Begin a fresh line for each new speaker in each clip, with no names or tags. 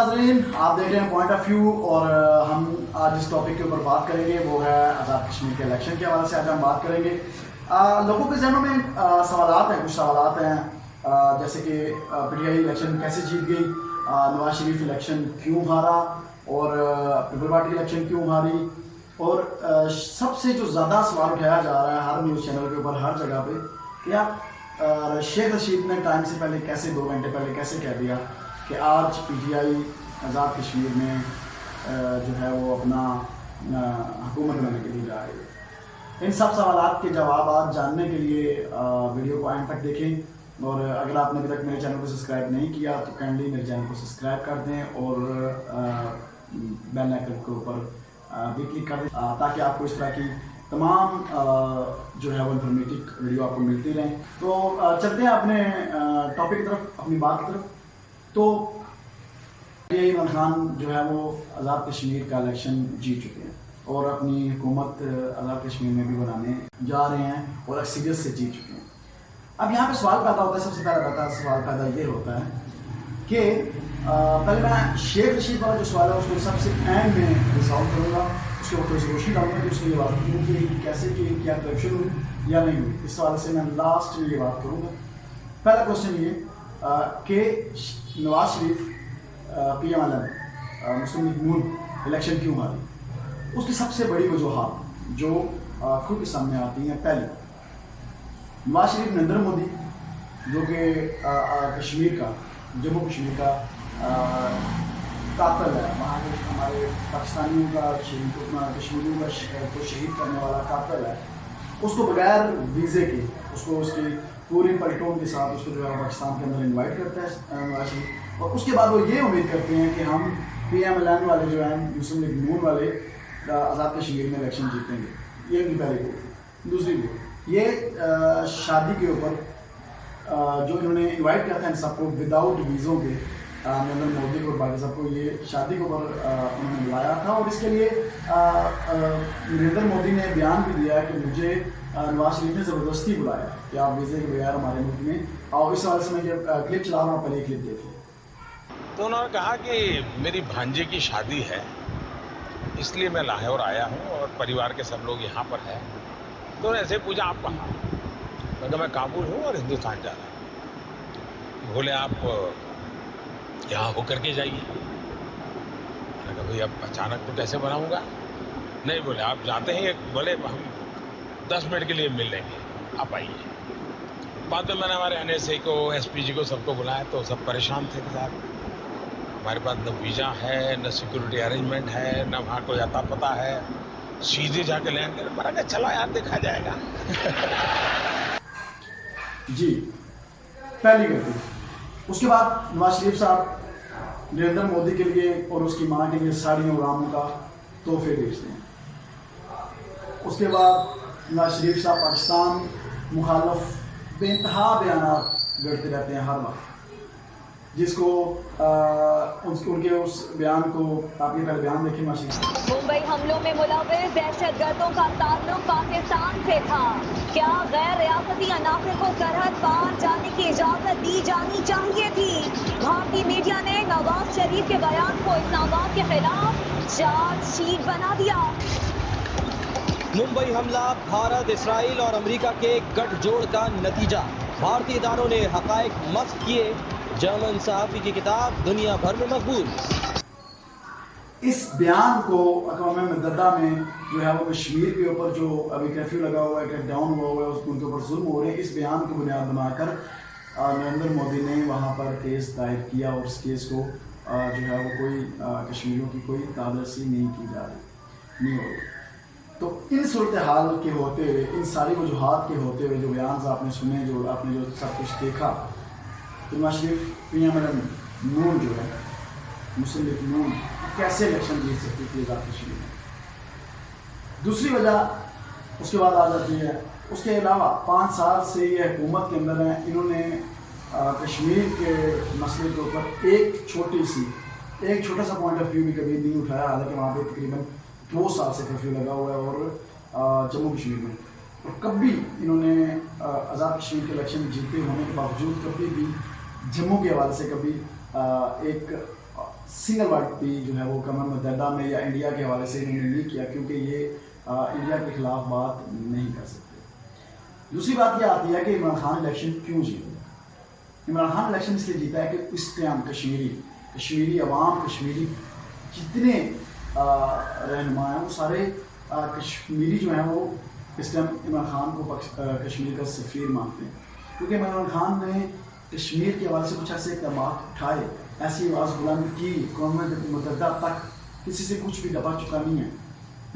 नाज़रीन, आप देख रहे हैं पॉइंट ऑफ व्यू और हम आज जिस टॉपिक के ऊपर बात करेंगे वो है आज़ाद कश्मीर के इलेक्शन के हवाले से। आज हम बात करेंगे लोगों के जहनों में सवालात हैं, कुछ सवालात हैं जैसे कि पीटीआई इलेक्शन कैसे जीत गई, नवाज शरीफ इलेक्शन क्यों हारा और पीपल पार्टी इलेक्शन क्यों हारी, और सबसे जो ज़्यादा सवाल उठाया जा रहा है हर न्यूज़ चैनल के ऊपर हर जगह पे कि आप शेख रशीद ने टाइम से पहले कैसे 2 घंटे पहले कैसे कह दिया कि आज पीटीआई आज़ाद कश्मीर में जो है वो अपना हुकूमत बनाने के लिए जा रही है। इन सब सवालात के जवाब आज जानने के लिए वीडियो को एंड तक देखें, और अगर आपने अभी तक मेरे चैनल को सब्सक्राइब नहीं किया तो काइंडली मेरे चैनल को सब्सक्राइब कर दें और बेल आइकन के ऊपर भी क्लिक कर दें ताकि आपको इस तरह की तमाम जो है वो इन्फॉर्मेटिव वीडियो आपको मिलती रहें। तो चलते हैं अपने टॉपिक की तरफ, अपनी बात की तरफ। तो इमरान खान जो है वो आज़ाद कश्मीर का इलेक्शन जीत चुके हैं और अपनी हुकूमत आज़ाद कश्मीर में भी बनाने जा रहे हैं और अक्सरियत से जीत चुके हैं। अब यहाँ पे सवाल पैदा होता है, सबसे पहला सवाल पैदा ये होता है कि पहले मैं शेख रशीद वाला जो सवाल है उसको सबसे एंड में रिजॉल्व करूँगा, उसके ऊपर थोड़ी सी रोशनी डालूंगा कि उसकी ये बात क्यों कि कैसे कि क्या करप्शन हुई या नहीं हुई। इस सवाल से मैं लास्ट में ये बात करूँगा। पहला क्वेश्चन ये कि नवाज शरीफ PMLN मुस्लिम लीग नून इलेक्शन क्यों हारी। उसकी सबसे बड़ी वजूहात जो खुद के सामने आती हैं, पहले नवाज शरीफ नरेंद्र मोदी जो कि कश्मीर का, जम्मू कश्मीर का कातिल है, हमारे पाकिस्तानियों का कश्मीरियों का को शहीद करने वाला कातिल है, उसको बगैर वीज़े के उसको उसकी पूरी पलटों के साथ उसको जो है पाकिस्तान के अंदर इनवाइट करता है नवाज शरीफ, और उसके बाद वो ये उम्मीद करते हैं कि हम PMLN वाले जो हैं मुस्लिम लीग नून वाले आज़ाद कश्मीर में इलेक्शन जीतेंगे। ये उनकी पहली बात। दूसरी बात ये शादी के ऊपर जो इन्होंने इनवाइट किया था इन सबको विदाउट वीज़ों के, नरेंद्र मोदी को और बाकी सबको ये शादी के ऊपर उन्होंने बुलाया था, और इसके लिए नरेंद्र मोदी ने बयान भी दिया है कि मुझे नवाज शरीफ ने ज़बरदस्ती बुलाया कि आप वीज़े के बगैर हमारे मुल्क में आओ। इस हवाले से मैं जब क्लिप चला रहा हूँ, पहले क्लिप देखिए।
तो उन्होंने कहा कि मेरी भांजे की शादी है इसलिए मैं लाहौर आया हूँ और परिवार के सब लोग यहाँ पर हैं। तो ऐसे पूछा आप कहाँ? मैं कहा मैं काबुल हूँ और हिंदुस्तान जा रहा हूँ। बोले आप यहाँ होकर के जाइए। मैंने कहा भाई अब अचानक तो कैसे बनाऊँगा? नहीं, बोले आप जाते हैं, बोले हम 10 मिनट के लिए मिल लेंगे, आप आइए। बाद में मैंने हमारे NSA को, SPG को, सबको बुलाया तो सब परेशान थे कि साहब हमारे पास न वीज़ा है, न सिक्योरिटी अरेंजमेंट है, न वहाँ कोई अता पता है, सीधे जाके लैंड कर। मैंने कहा चलो यार देखा जाएगा।
जी, पहली गलती। उसके बाद नवाज शरीफ साहब नरेंद्र मोदी के लिए और उसकी माँ के लिए साड़ियों और आमों का तोहफे भेजते हैं। उसके बाद नवाज शरीफ साहब पाकिस्तान मुखालफ बेइंतहा बयानात गढ़ते रहते हैं हर वक्त, जिसको उनके उस बयान को आप ये पहले बयान देखें।
मुंबई हमलों में मुलविस दहशतगर्दों का ताल्लुक पाकिस्तान से था। क्या गैर रियासती अनाफे को सरहद पार जाने की इजाजत दी जानी चाहिए थी? भारतीय मीडिया ने नवाज शरीफ के बयान को इस्लामाबाद के खिलाफ चार्जशीट बना दिया।
मुंबई हमला भारत, इसराइल और अमेरिका के गठजोड़ का नतीजा। भारतीय इदारों ने हकायक मफ्त किए। जर्मन सहाफी की किताब दुनिया भर में मकबूल।
इस बयान को अक़वाम मुत्तहिदा में जो है वो कश्मीर के ऊपर जो अभी कर्फ्यू लगा हुआ है, क्रैकडाउन हुआ है, उनके ऊपर जुल्म हो रहे हैं, इस बयान को बुनियाद बनाकर नरेंद्र मोदी ने वहाँ पर केस दायर किया और इस केस को जो है वो कोई कश्मीरियों की कोई तादरसी नहीं की जा रही, नहीं हो रही। तो इन सूरत हाल के होते हुए, इन सारी वजूहात के होते हुए जो बयान आपने सुने, जो आपने जो सब कुछ देखा, तो नवाज शरीफ PMLN नून जो है मुस्लिम लीग नून कैसे इलेक्शन जीत सकती थी आज़ाद कश्मीर में। दूसरी वजह उसके बाद आ जाती है, उसके अलावा 5 साल से ये हुकूमत के अंदर हैं, इन्होंने कश्मीर के मसले के ऊपर एक छोटा सा पॉइंट ऑफ व्यू भी कभी नहीं उठाया। हालांकि वहाँ पे तकरीबन 2 साल से कर्फ्यू लगा हुआ है और जम्मू कश्मीर में, और कभी इन्होंने आज़ाद कश्मीर के इलेक्शन जीते होने के बावजूद कभी भी जम्मू के हवाले से कभी एक सिंगल वर्ड भी जो है वो कमर मुत्तहिदा में या इंडिया के हवाले से इन्होंने नहीं किया, क्योंकि ये इंडिया के खिलाफ बात नहीं कर सकते। दूसरी बात यह आती है कि इमरान खान इलेक्शन क्यों जीता। इमरान खान इलेक्शन इसलिए जीता है कि इस टाइम कश्मीरी अवाम, कश्मीरी जितने रहनुमा हैं वो सारे कश्मीरी जो हैं वो इस टाइम इमरान खान को कश्मीर का सफ़ीर मानते हैं, क्योंकि इमरान खान ने कश्मीर के हवाले से कुछ ऐसे इक़दाम उठाए, ऐसी आवाज़ बुलंद की, गवर्नमेंट मुत्तहिदा तक किसी से कुछ भी दबा चुका नहीं है।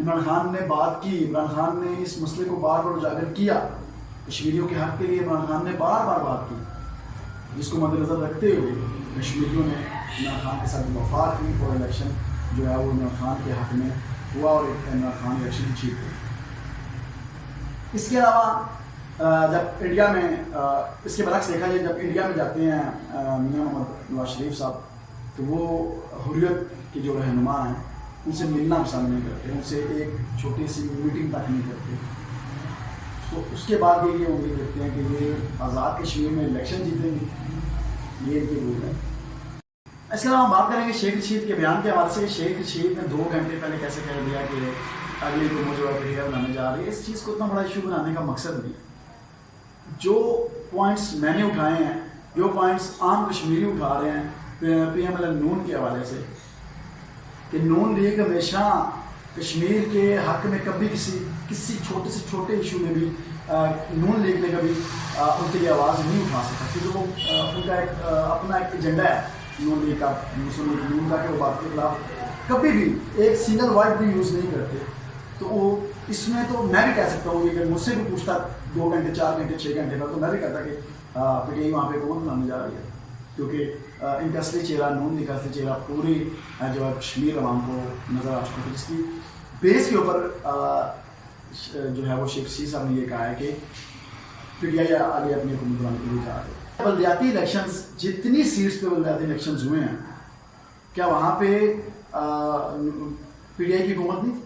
इमरान खान ने बात की, इमरान खान ने इस मसले को बार बार उजागर किया, कश्मीरियों के हक़ के लिए इमरान खान ने बार बार बात की, जिसको मद्देनज़र रखते हुए कश्मीरियों ने इमरान खान के साथ वफा की और इलेक्शन जो है वो इमरान खान के हक़ में हुआ और इमरान खान इलेक्शन जीत गए। इसके अलावा जब इंडिया में इसके बरक्स देखा जाए, जब इंडिया में जाते हैं मियां मोहम्मद नवाज शरीफ साहब, तो वो हुर्रियत के जो रहनुमा हैं उनसे मिलना पसंद नहीं करते, उनसे एक छोटी सी मीटिंग तक नहीं करते। तो उसके बाद ये उम्मीद करते हैं कि ये आज़ाद कश्मीर में इलेक्शन जीतेंगे, ये इनकी रूल है। इसके अलावा हम बात करेंगे शेख रशीद के बयान के हवाले से। शेख रशीद ने 2 घंटे पहले कैसे कह दिया कि अगली को मुझे बनाने जा रही है। इस चीज़ को इतना बड़ा इशू बनाने का मकसद नहीं है। जो पॉइंट्स मैंने उठाए हैं, जो पॉइंट्स आम कश्मीरी उठा रहे हैं PMLN नून के हवाले से, कि नून लीग हमेशा कश्मीर के हक़ में कभी किसी छोटे से छोटे इशू में भी नून लीग ने कभी उनके लिए आवाज़ नहीं उठा सका, क्योंकि वो उनका एक अपना एक एजेंडा है नून लीग का, मुस्लिम लीग नून का, कि वो बात के खिलाफ कभी भी एक सिंगल वर्ड भी यूज़ नहीं करते। तो वो इसमें तो मैं भी कह सकता हूँ, अगर मुझसे भी पूछता 2 घंटे 4 घंटे 6 घंटे का, तो मैं भी कहता कि PTI वहाँ पे हुकूमत बनाने जा रही है, क्योंकि इनका असली चेहरा, नून लीग का असली चेहरा पूरी जो है कश्मीर अवाम को नज़र आ चुका है। जिसकी बेस के ऊपर जो है वो शेख रशीद साहब ने ये कहा है कि PTI आगे अपनी हुकूमत बनाने के लिए जा रही है। बलदियाती इलेक्शंस, जितनी सीट्स पे बलदियाती इलेक्शंस हुए हैं, क्या वहाँ पे PTI की हुकूमत नहीं थी?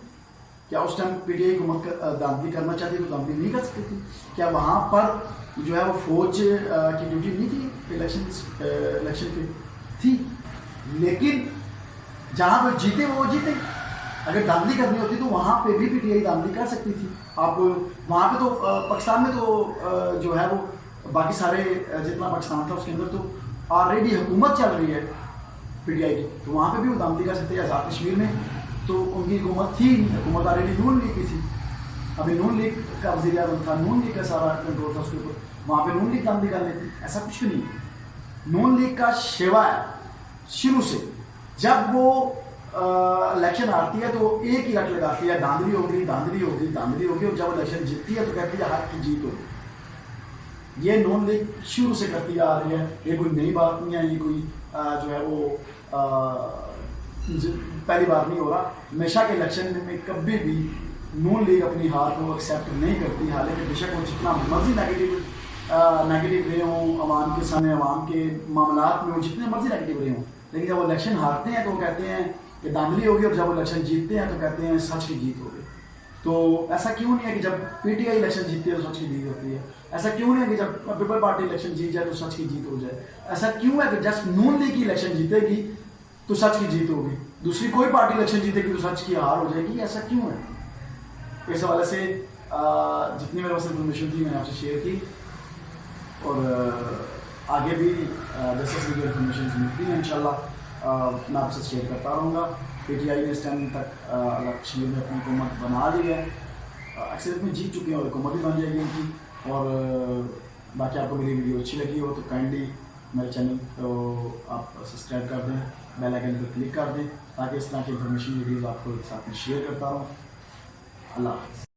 क्या उस टाइम PTI हुकूमत दामदी करना चाहती तो दामदी नहीं कर सकती थी? क्या वहाँ पर जो है वो फौज की ड्यूटी नहीं थी इलेक्शन की? थी, लेकिन जहाँ पर जीते वो जीते। अगर दामदी करनी होती तो वहाँ पे भी PTI दामदी कर सकती थी। आप वहाँ पे तो पाकिस्तान में तो जो है वो बाकी सारे जितना पाकिस्तान था उसके अंदर तो ऑलरेडी हुकूमत चल रही है PTI की, तो वहाँ पे भी वो दामदी कर सकते हैं। आज़ाद कश्मीर में तो उनकी हुकूमत थी, हुकूमत ऑलरेडी नून लीग की थी, अभी नून लीग का वज़ीर आज़म था, नून लीग का सारा कंट्रोल था उसके ऊपर, वहाँ पे नून लीग दामदी कर लेती। ऐसा कुछ नहीं है। नून लीग का शेवा है शुरू से, जब वो इलेक्शन आती है तो एक ही रट लगाती है, धांधली होगी धांधली होगी धांधली होगी, और जब इलेक्शन जीतती है तो कहती है हक की जीत होगी। ये नून लीग शुरू से करती आ रही है, ये कोई नई बात नहीं है, ये कोई जो है वो पहली बार नहीं हो रहा। हमेशा के इलेक्शन में कभी भी नून लीग अपनी हार को एक्सेप्ट नहीं करती, हालांकि बेशक वो जितना मर्जी नेगेटिव रहे हों अवाम के सामने, अवाम के मामलात में वो जितने मर्जी नेगेटिव रहे हों, लेकिन जब वो इलेक्शन हारते हैं तो वो कहते हैं कि दांधली होगी, और जब वो इलेक्शन जीतते हैं तो कहते हैं सच की जीत होगी। तो ऐसा क्यों नहीं है कि जब PTI इलेक्शन जीतती है तो सच की जीत होती है? ऐसा क्यों नहीं है कि जब पीपल पार्टी इलेक्शन जीत जाए तो सच की जीत हो जाए? ऐसा क्यों है कि जस्ट नून लीग की इलेक्शन जीतेगी तो सच की जीत होगी, दूसरी कोई पार्टी इलेक्शन जीतेगी तो सच की हार हो जाएगी? ऐसा क्यों है? इस हवाले से जितनी मेरे पास इन्फॉर्मेशन थी मैंने आपसे शेयर की, और आगे भी जैसे मुझे इन्फॉर्मेशन मिलती है इंशाल्लाह मैं आपसे शेयर करता रहूँगा। PTI ने इस टाइम तक कश्मीर में अपनी हुकूमत बना ली है, अक्सर में जीत चुकी है और हुकूमत भी बन जाएगी उनकी। और बाकी आपको मेरी वीडियो अच्छी लगी हो तो काइंडली मेरे चैनल को आप सब्सक्राइब कर दें, बेल आइकन पर क्लिक कर दें, ताकि इस तरह की इन्फॉर्मेशन वीडियोज़ आपको साथ में शेयर करता रहूँ। अल्लाह हाफ़िज़।